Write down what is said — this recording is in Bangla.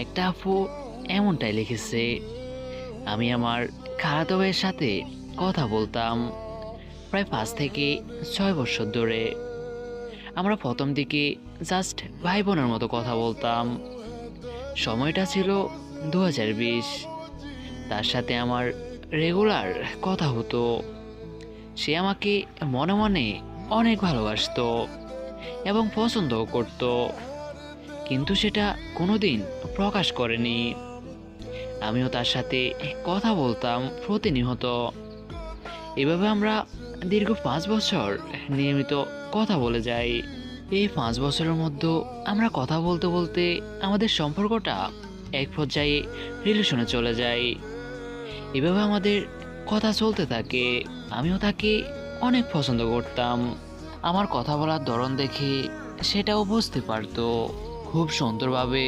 একটা আপু এমনটাই লিখেছে, আমি আমার খালাতো ভাইয়ের সাথে কথা বলতাম প্রায় 5 থেকে 6 বছর ধরে। আমরা প্রথম দিকে জাস্ট ভাই বোনের মতো কথা বলতাম। সময়টা ছিল 2020। তার সাথে আমার রেগুলার কথা হতো। সে আমাকে মনে মনে অনেক ভালোবাসতো এবং পছন্দও করতো, কিন্তু সেটা কোনোদিন প্রকাশ করেনি। আমিও তার সাথে কথা বলতাম প্রতিনিয়ত। এভাবে আমরা দীর্ঘ 5 বছর নিয়মিত কথা বলে যাই। এই 5 বছরের মধ্যে আমরা কথা বলতে বলতে আমাদের সম্পর্কটা এক পর্যায়ে রিলেশনে চলে যায়। এভাবে আমাদের কথা চলতে থাকে। আমিও তাকে অনেক পছন্দ করতাম। আমার কথা বলার ধরন দেখে সেটাও বুঝতে পারতো। খুব সুন্দরভাবে